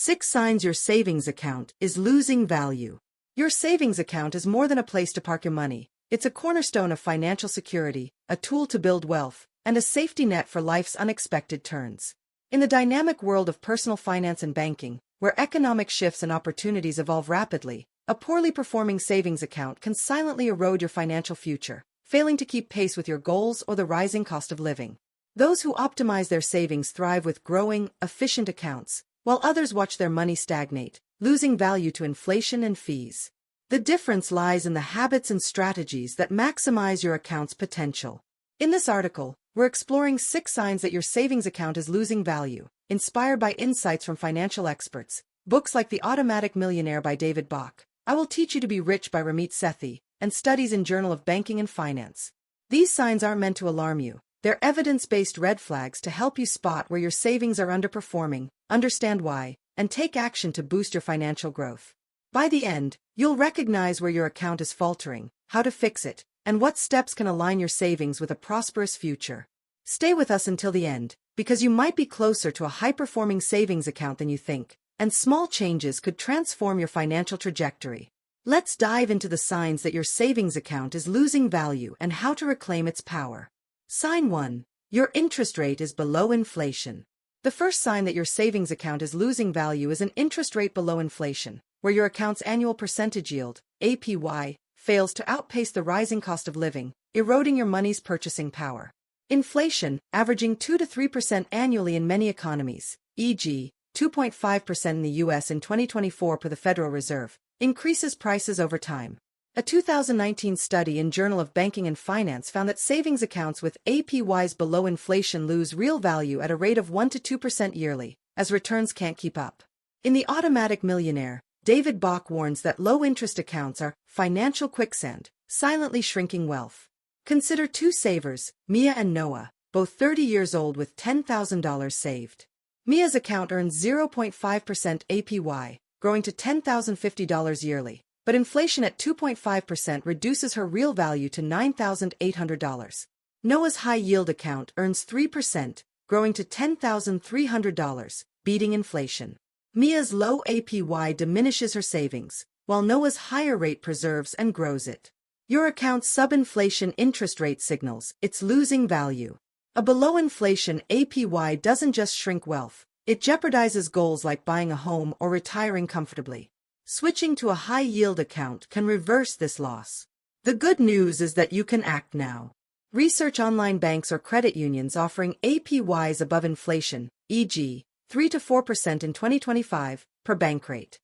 6 signs your savings account is losing value. Your savings account is more than a place to park your money. It's a cornerstone of financial security, a tool to build wealth, and a safety net for life's unexpected turns. In the dynamic world of personal finance and banking, where economic shifts and opportunities evolve rapidly, a poorly performing savings account can silently erode your financial future, failing to keep pace with your goals or the rising cost of living. Those who optimize their savings thrive with growing, efficient accounts, while others watch their money stagnate, losing value to inflation and fees. The difference lies in the habits and strategies that maximize your account's potential. In this article, we're exploring 6 signs that your savings account is losing value, inspired by insights from financial experts, books like The Automatic Millionaire by David Bach, I Will Teach You to Be Rich by Ramit Sethi, and studies in Journal of Banking and Finance. These signs aren't meant to alarm you. They're evidence-based red flags to help you spot where your savings are underperforming, understand why, and take action to boost your financial growth. By the end, you'll recognize where your account is faltering, how to fix it, and what steps can align your savings with a prosperous future. Stay with us until the end, because you might be closer to a high-performing savings account than you think, and small changes could transform your financial trajectory. Let's dive into the signs that your savings account is losing value and how to reclaim its power. Sign 1. Your interest rate is below inflation. The first sign that your savings account is losing value is an interest rate below inflation, where your account's annual percentage yield, APY, fails to outpace the rising cost of living, eroding your money's purchasing power. Inflation, averaging 2 to 3% annually in many economies, e.g., 2.5% in the U.S. in 2024 per the Federal Reserve, increases prices over time. A 2019 study in Journal of Banking and Finance found that savings accounts with APYs below inflation lose real value at a rate of 1 to 2% yearly, as returns can't keep up. In The Automatic Millionaire, David Bach warns that low-interest accounts are financial quicksand, silently shrinking wealth. Consider 2 savers, Mia and Noah, both 30 years old with $10,000 saved. Mia's account earns 0.5% APY, growing to $10,050 yearly, but inflation at 2.5% reduces her real value to $9,800. Noah's high-yield account earns 3%, growing to $10,300, beating inflation. Mia's low APY diminishes her savings, while Noah's higher rate preserves and grows it. Your account's sub-inflation interest rate signals it's losing value. A below-inflation APY doesn't just shrink wealth, it jeopardizes goals like buying a home or retiring comfortably. Switching to a high-yield account can reverse this loss. The good news is that you can act now. Research online banks or credit unions offering APYs above inflation, e.g., 3 to 4% in 2025, per bank rate.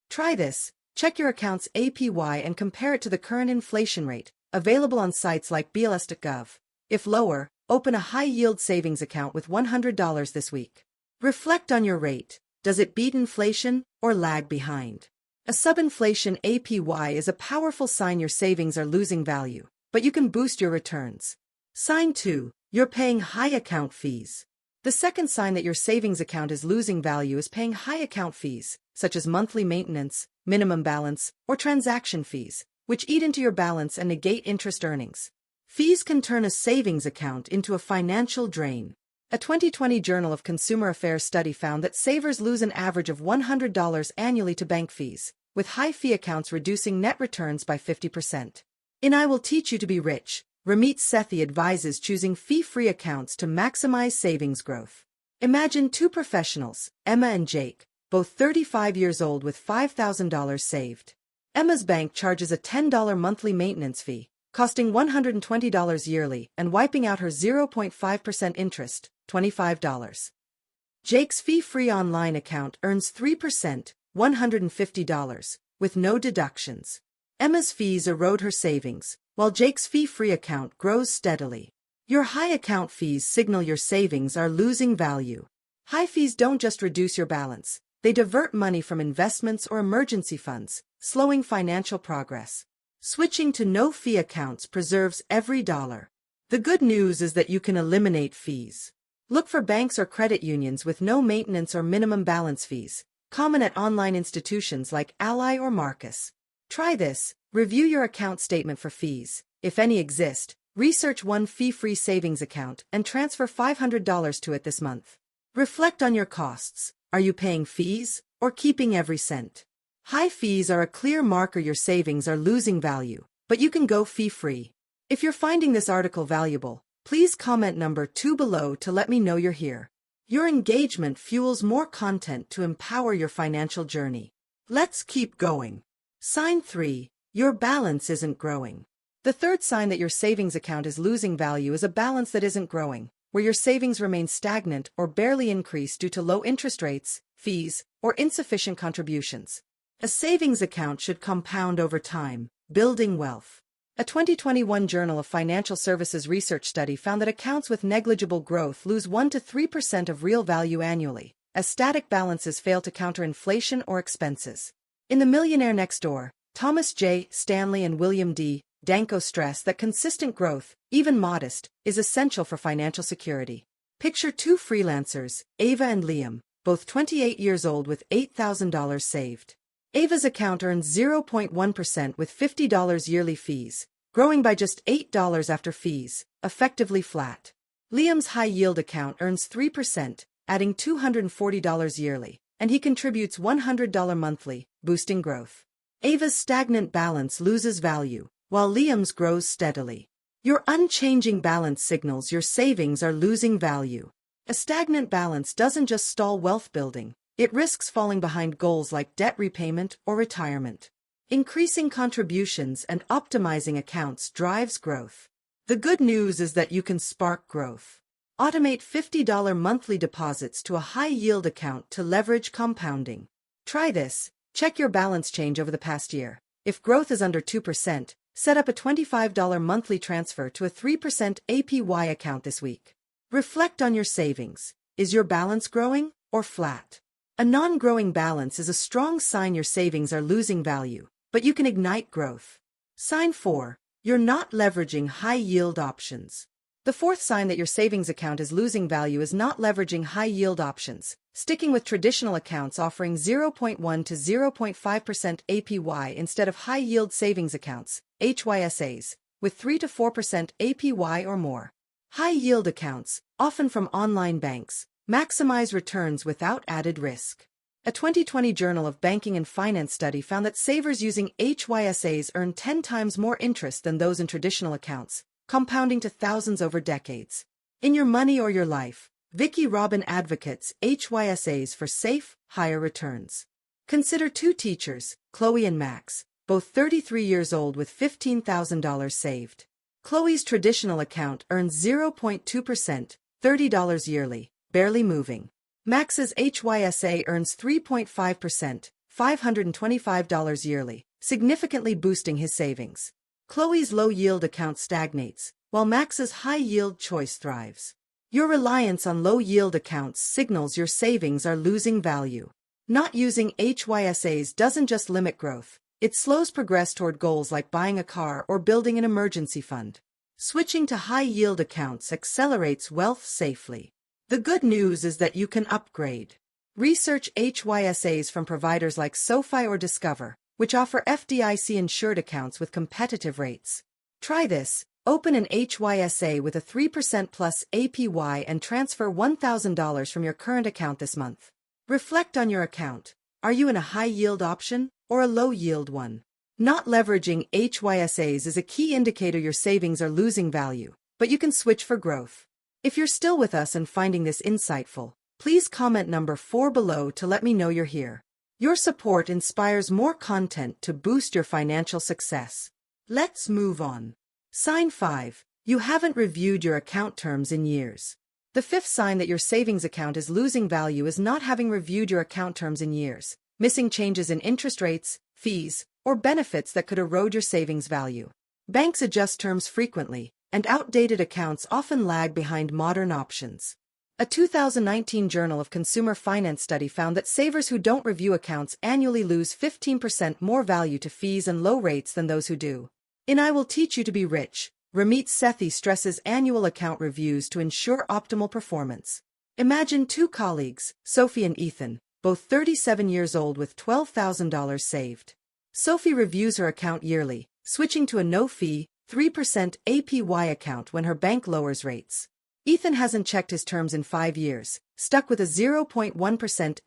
Try this. Check your account's APY and compare it to the current inflation rate, available on sites like BLS.gov. If lower, open a high-yield savings account with $100 this week. Reflect on your rate. Does it beat inflation or lag behind? A sub-inflation APY is a powerful sign your savings are losing value, but you can boost your returns. Sign 2. You're paying high account fees. The second sign that your savings account is losing value is paying high account fees, such as monthly maintenance, minimum balance, or transaction fees, which eat into your balance and negate interest earnings. Fees can turn a savings account into a financial drain. A 2020 Journal of Consumer Affairs study found that savers lose an average of $100 annually to bank fees, with high-fee accounts reducing net returns by 50%. In I Will Teach You to Be Rich, Ramit Sethi advises choosing fee-free accounts to maximize savings growth. Imagine 2 professionals, Emma and Jake, both 35 years old with $5,000 saved. Emma's bank charges a $10 monthly maintenance fee, costing $120 yearly and wiping out her 0.5% interest, $25. Jake's fee-free online account earns 3%, $150, with no deductions. Emma's fees erode her savings, while Jake's fee-free account grows steadily. Your high account fees signal your savings are losing value. High fees don't just reduce your balance, they divert money from investments or emergency funds, slowing financial progress. Switching to no-fee accounts preserves every dollar. The good news is that you can eliminate fees. Look for banks or credit unions with no maintenance or minimum balance fees, common at online institutions like Ally or Marcus. Try this. Review your account statement for fees. If any exist, research one fee-free savings account and transfer $500 to it this month. Reflect on your costs. Are you paying fees, or keeping every cent? High fees are a clear marker your savings are losing value, but you can go fee-free. If you're finding this article valuable, please comment number 2 below to let me know you're here. Your engagement fuels more content to empower your financial journey. Let's keep going. Sign 3. Your balance isn't growing. The third sign that your savings account is losing value is a balance that isn't growing, where your savings remain stagnant or barely increase due to low interest rates, fees, or insufficient contributions. A savings account should compound over time, building wealth. A 2021 Journal of Financial Services research study found that accounts with negligible growth lose 1 to 3% of real value annually, as static balances fail to counter inflation or expenses. In The Millionaire Next Door, Thomas J. Stanley and William D. Danko stress that consistent growth, even modest, is essential for financial security. Picture two freelancers, Ava and Liam, both 28 years old with $8,000 saved. Ava's account earns 0.1% with $50 yearly fees, growing by just $8 after fees, effectively flat. Liam's high-yield account earns 3%, adding $240 yearly, and he contributes $100 monthly, boosting growth. Ava's stagnant balance loses value, while Liam's grows steadily. Your unchanging balance signals your savings are losing value. A stagnant balance doesn't just stall wealth building, it risks falling behind goals like debt repayment or retirement. Increasing contributions and optimizing accounts drives growth. The good news is that you can spark growth. Automate $50 monthly deposits to a high-yield account to leverage compounding. Try this. Check your balance change over the past year. If growth is under 2%, set up a $25 monthly transfer to a 3% APY account this week. Reflect on your savings. Is your balance growing or flat? A non-growing balance is a strong sign your savings are losing value, but you can ignite growth. Sign 4. You're not leveraging high-yield options. The fourth sign that your savings account is losing value is not leveraging high-yield options, sticking with traditional accounts offering 0.1 to 0.5% APY instead of high-yield savings accounts, HYSAs, with 3 to 4% APY or more. High-yield accounts, often from online banks, maximize returns without added risk. A 2020 Journal of Banking and Finance study found that savers using HYSAs earn 10 times more interest than those in traditional accounts, compounding to thousands over decades. In your money or your life, Vicki Robin advocates HYSAs for safe, higher returns. Consider two teachers, Chloe and Max, both 33 years old with $15,000 saved. Chloe's traditional account earns 0.2%, $30 yearly, barely moving. Max's HYSA earns 3.5%, $525 yearly, significantly boosting his savings. Chloe's low-yield account stagnates, while Max's high-yield choice thrives. Your reliance on low-yield accounts signals your savings are losing value. Not using HYSAs doesn't just limit growth, it slows progress toward goals like buying a car or building an emergency fund. Switching to high-yield accounts accelerates wealth safely. The good news is that you can upgrade. Research HYSAs from providers like SoFi or Discover, which offer FDIC-insured accounts with competitive rates. Try this. Open an HYSA with a 3% plus APY and transfer $1,000 from your current account this month. Reflect on your account. Are you in a high-yield option or a low-yield one? Not leveraging HYSAs is a key indicator your savings are losing value, but you can switch for growth. If you're still with us and finding this insightful, please comment number 4 below to let me know you're here. Your support inspires more content to boost your financial success. Let's move on. Sign 5. You haven't reviewed your account terms in years. The fifth sign that your savings account is losing value is not having reviewed your account terms in years, missing changes in interest rates, fees, or benefits that could erode your savings value. Banks adjust terms frequently, and outdated accounts often lag behind modern options. A 2019 Journal of Consumer Finance study found that savers who don't review accounts annually lose 15% more value to fees and low rates than those who do. In I Will Teach You to Be Rich, Ramit Sethi stresses annual account reviews to ensure optimal performance. Imagine two colleagues, Sophie and Ethan, both 37 years old with $12,000 saved. Sophie reviews her account yearly, switching to a no-fee, 3% APY account when her bank lowers rates. Ethan hasn't checked his terms in 5 years, Stuck with a 0.1%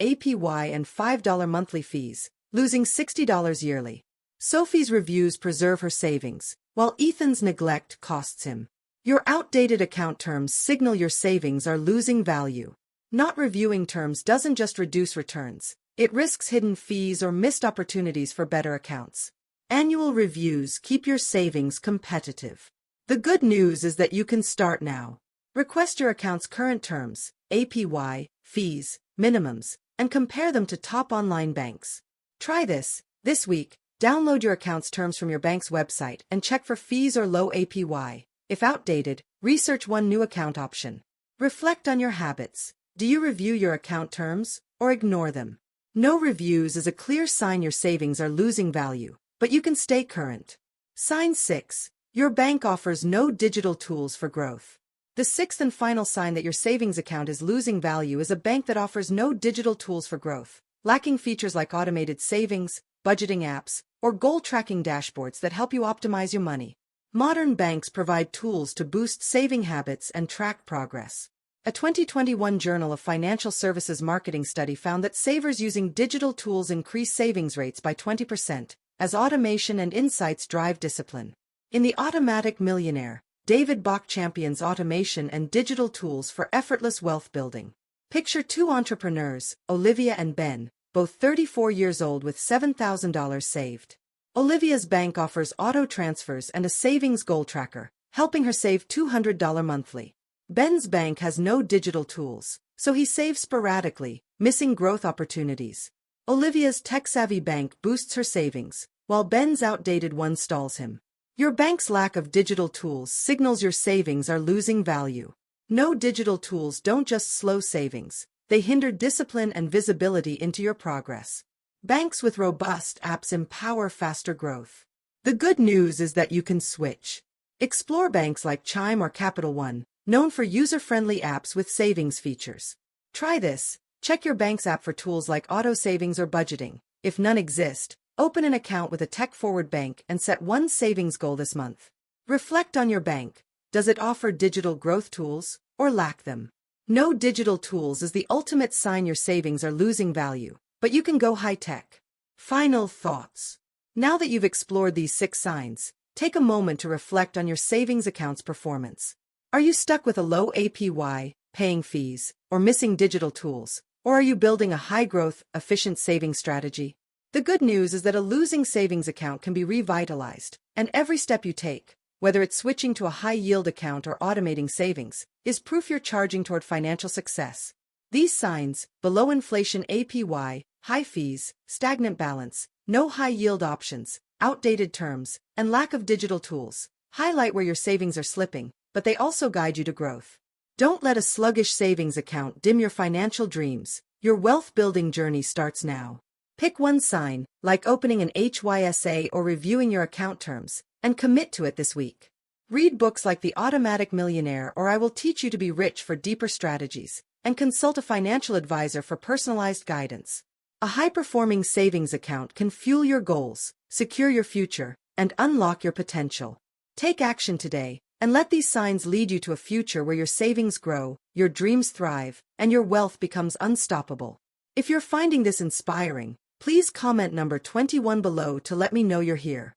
APY and $5 monthly fees, losing $60 yearly. Sophie's reviews preserve her savings, while Ethan's neglect costs him. Your outdated account terms signal your savings are losing value. Not reviewing terms doesn't just reduce returns, it risks hidden fees or missed opportunities for better accounts. Annual reviews keep your savings competitive. The good news is that you can start now. Request your account's current terms, APY, fees, minimums, and compare them to top online banks. Try this week. Download your account's terms from your bank's website and check for fees or low APY. If outdated, research one new account option. Reflect on your habits. Do you review your account terms or ignore them? No reviews is a clear sign your savings are losing value, but you can stay current. Sign 6. Your bank offers no digital tools for growth. The sixth and final sign that your savings account is losing value is a bank that offers no digital tools for growth, lacking features like automated savings, budgeting apps, or goal tracking dashboards that help you optimize your money. Modern banks provide tools to boost saving habits and track progress. A 2021 Journal of Financial Services marketing study found that savers using digital tools increase savings rates by 20%, as automation and insights drive discipline. In The Automatic Millionaire, David Bach champions automation and digital tools for effortless wealth building. Picture two entrepreneurs, Olivia and Ben, both 34 years old with $7,000 saved. Olivia's bank offers auto transfers and a savings goal tracker, helping her save $200 monthly. Ben's bank has no digital tools, so he saves sporadically, missing growth opportunities. Olivia's tech-savvy bank boosts her savings, while Ben's outdated one stalls him. Your bank's lack of digital tools signals your savings are losing value. No digital tools don't just slow savings, they hinder discipline and visibility into your progress. Banks with robust apps empower faster growth. The good news is that you can switch. Explore banks like Chime or Capital One, known for user-friendly apps with savings features. Try this. Check your bank's app for tools like auto savings or budgeting. If none exist, open an account with a tech-forward bank and set one savings goal this month. Reflect on your bank. Does it offer digital growth tools or lack them? No digital tools is the ultimate sign your savings are losing value, but you can go high-tech. Final thoughts. Now that you've explored these 6 signs, take a moment to reflect on your savings account's performance. Are you stuck with a low APY, paying fees, or missing digital tools? Or are you building a high-growth, efficient savings strategy? The good news is that a losing savings account can be revitalized, and every step you take, whether it's switching to a high-yield account or automating savings, is proof you're charging toward financial success. These signs, below inflation APY, high fees, stagnant balance, no high-yield options, outdated terms, and lack of digital tools, highlight where your savings are slipping, but they also guide you to growth. Don't let a sluggish savings account dim your financial dreams. Your wealth-building journey starts now. Pick one sign, like opening an HYSA or reviewing your account terms, and commit to it this week. Read books like The Automatic Millionaire or I Will Teach You to Be Rich for deeper strategies, and consult a financial advisor for personalized guidance. A high-performing savings account can fuel your goals, secure your future, and unlock your potential. Take action today, and let these signs lead you to a future where your savings grow, your dreams thrive, and your wealth becomes unstoppable. If you're finding this inspiring, please comment number 21 below to let me know you're here.